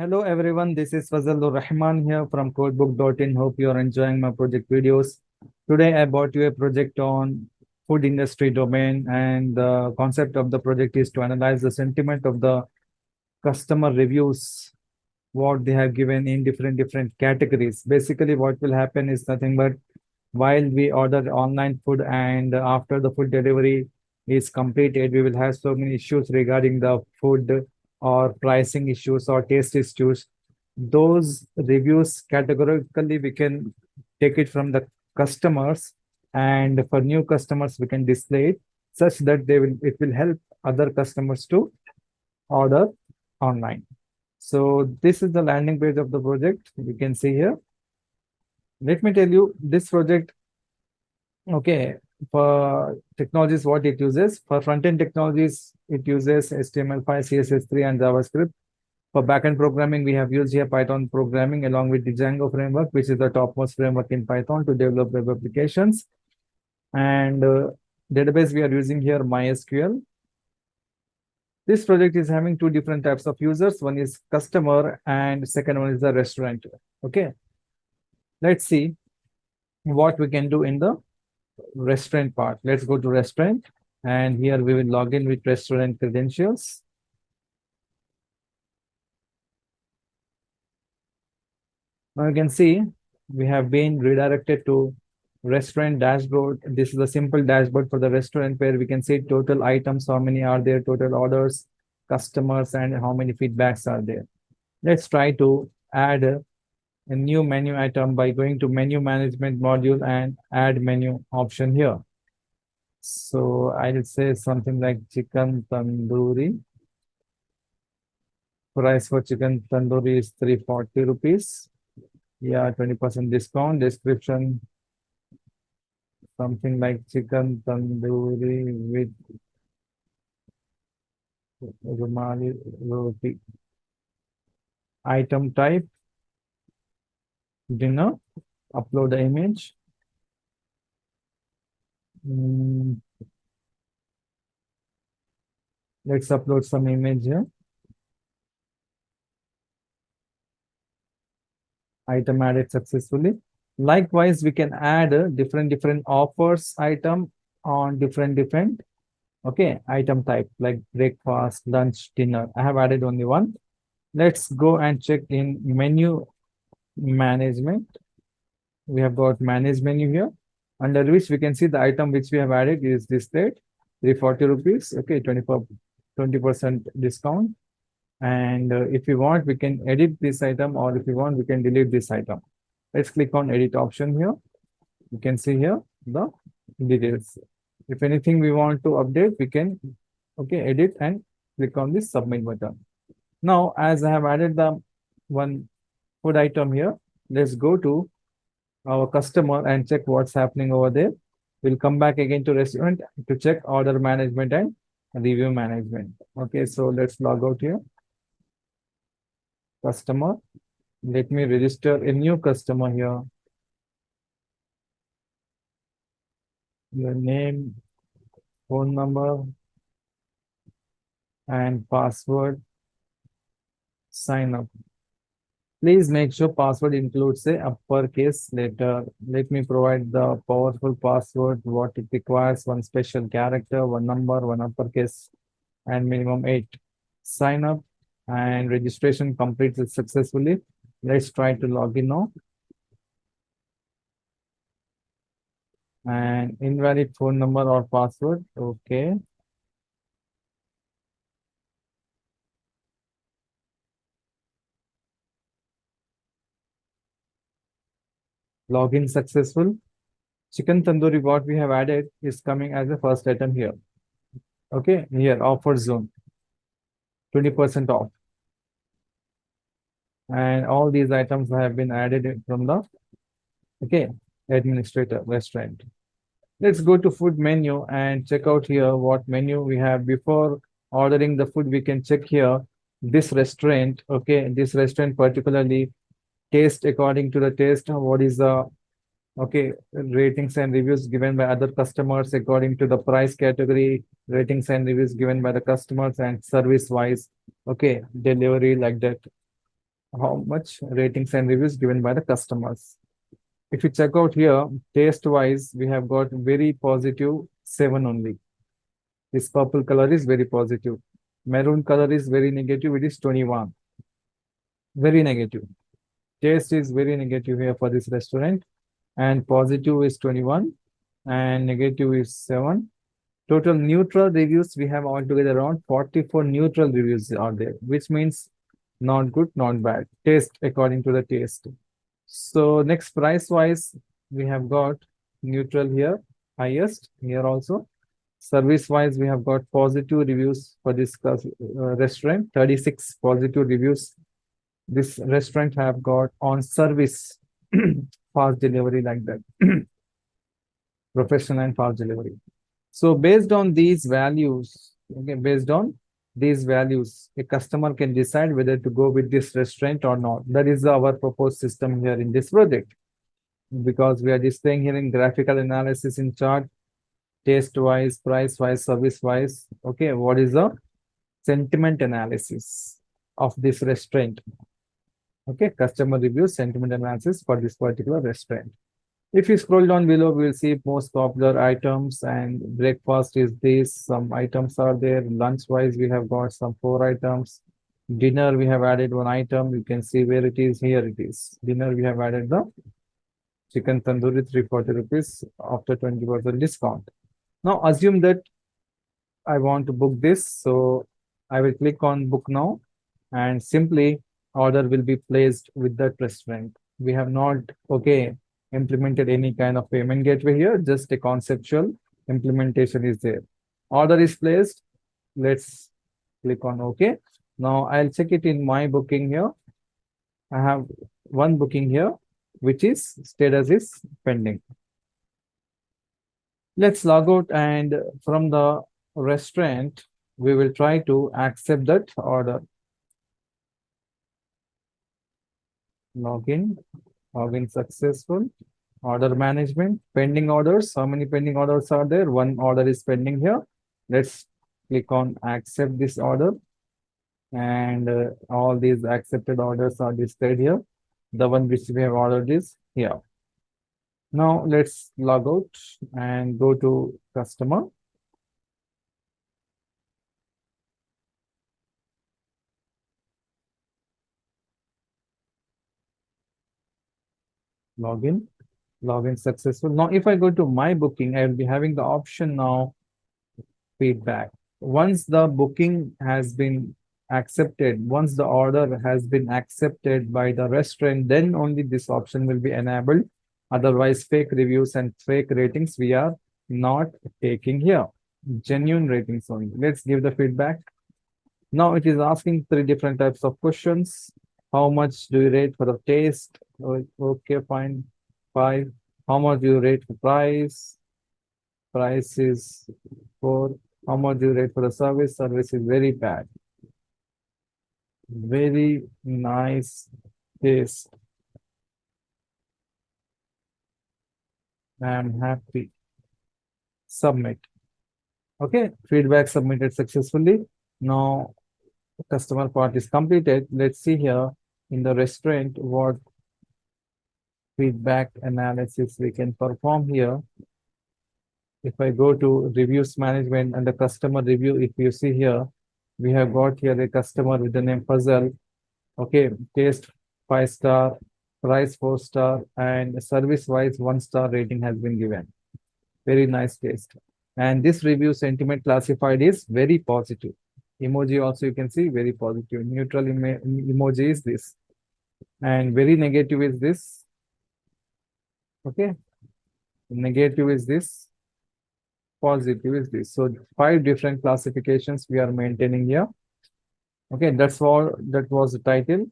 Hello everyone, this is Fazalur Rahman here from codebook.in. Hope you are enjoying my project videos. Today I brought you a project on food industry domain, and the concept of the project is to analyze the sentiment of the customer reviews, what they have given in different categories. Basically what will happen is nothing but while we order online food and after the food delivery is completed, we will have so many issues regarding the food or pricing issues or taste issues. Those reviews categorically we can take it from the customers, and for new customers we can display it such that it will help other customers to order online. So this is the landing page of the project. You can see here. Let me tell you this project. Okay, for technologies, what it uses. For front-end technologies, it uses HTML5, CSS3, and JavaScript. For backend programming, we have used here Python programming along with the Django framework, which is the topmost framework in Python to develop web applications. And database, we are using here MySQL. This project is having two different types of users. One is customer and second one is the restaurant. Okay, let's see what we can do in the restaurant part. Let's go to restaurant, and here we will log in with restaurant credentials. Now you can see we have been redirected to restaurant dashboard. This is a simple dashboard for the restaurant where we can see total items, how many are there, total orders, customers, and how many feedbacks are there. Let's try to add a new menu item by going to menu management module and add menu option here. So I'll say something like chicken tandoori. Price for chicken tandoori is 340 rupees. Yeah, 20% discount. Description, something like chicken tandoori with rumali roti. Item type, dinner. Upload the image. Let's upload some image here. Item added successfully. Likewise, we can add different offers item on different okay item type like breakfast, lunch, dinner. I have added only one. Let's go and check in menu management. We have got manage menu here, under which we can see the item which we have added is displayed 340 rupees. Okay, 20% discount. And if you want, we can edit this item, or if you want, we can delete this item. Let's click on edit option here. You can see here the details. If anything we want to update, we can edit and click on this submit button. Now, as I have added the one food item here, let's go to our customer and check what's happening over there. We'll come back again to restaurant to check order management and review management. Okay, so let's log out here. Customer. Let me register a new customer here. Your name, phone number, and password. Sign up. Please make sure password includes a uppercase letter. Let me provide the powerful password, what it requires: one special character, one number, one uppercase, and minimum 8. Sign up and registration completed successfully. Let's try to log in now. And invalid phone number or password. Okay. Login successful. Chicken tandoori, what we have added, is coming as a first item here. Okay, here offer zone, 20% off. And all these items have been added from the administrator restaurant. Let's go to food menu and check out here what menu we have. Before ordering the food, we can check here this restaurant. Okay, this restaurant particularly taste, according to the taste, what is the ratings and reviews given by other customers, according to the price category, ratings and reviews given by the customers, and service wise, delivery, like that. how much ratings and reviews given by the customers. If you check out here, taste wise, we have got very positive 7 only. This purple color is very positive. Maroon color is very negative, it is 21. Very negative. Taste is very negative here for this restaurant. And positive is 21 and negative is 7. Total neutral reviews, we have altogether around 44 neutral reviews are there, which means not good, not bad. Taste according to the taste. So next price wise, we have got neutral here, highest here also. Service wise, we have got positive reviews for this restaurant, 36 positive reviews. This restaurant have got on service, fast delivery like that, professional and fast delivery. So based on these values, okay, based on these values, a customer can decide whether to go with this restaurant or not. That is our proposed system here in this project. Because we are displaying here in graphical analysis in chart, taste-wise, price-wise, service-wise. Okay, what is the sentiment analysis of this restaurant? Okay, customer review, sentiment analysis for this particular restaurant. If you scroll down below, we'll see most popular items, and breakfast is this. Some items are there. Lunch-wise, we have got some 4 items. Dinner, we have added 1 item. You can see where it is. Here it is. Dinner, we have added the chicken tandoori, 340 rupees after 20% discount. Now, assume that I want to book this. So I will click on book now, and simply order will be placed with that restaurant. We have not, okay, implemented any kind of payment gateway here, just a conceptual implementation is there. Order is placed. Let's click on OK. Now I'll check it in my booking here. I have one booking here, which is status is pending. Let's log out, and from the restaurant, we will try to accept that order. Login successful. Order management, pending orders. How many pending orders are there? 1 order is pending here. Let's click on accept this order. And all these accepted orders are displayed here. The one which we have ordered is here. Now let's log out and go to customer. Login successful. Now, if I go to my booking, I will be having the option now, feedback. Once the booking has been accepted, once the order has been accepted by the restaurant, then only this option will be enabled. Otherwise, fake reviews and fake ratings we are not taking here. Genuine ratings only. Let's give the feedback. Now it is asking 3 different types of questions. How much do you rate for the taste? Okay, fine. 5. How much do you rate for price? Price is 4. How much do you rate for the service? Service is very bad. Very nice taste. I'm happy. Submit. Okay, feedback submitted successfully. Now customer part is completed. Let's see here in the restaurant what feedback analysis we can perform here. If I go to reviews management and the customer review, if you see here, we have got here a customer with the name Puzzle. Okay, taste 5 star, price 4 star, and service wise 1 star rating has been given. Very nice taste. And this review sentiment classified is very positive. Emoji also you can see very positive. Neutral emoji is this. And very negative is this. Okay. Negative is this. Positive is this. So 5 different classifications we are maintaining here. Okay, that's all. That was the title.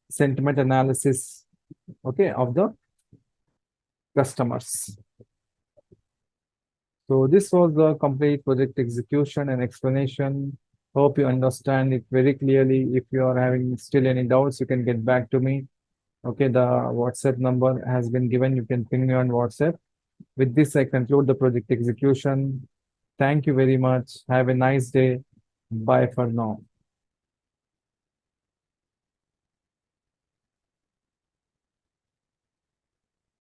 Sentiment analysis, okay, of the customers. So this was the complete project execution and explanation. Hope you understand it very clearly. If you are having still any doubts, you can get back to me. Okay, the WhatsApp number has been given. You can ping me on WhatsApp. With this, I conclude the project execution. Thank you very much. Have a nice day. Bye for now.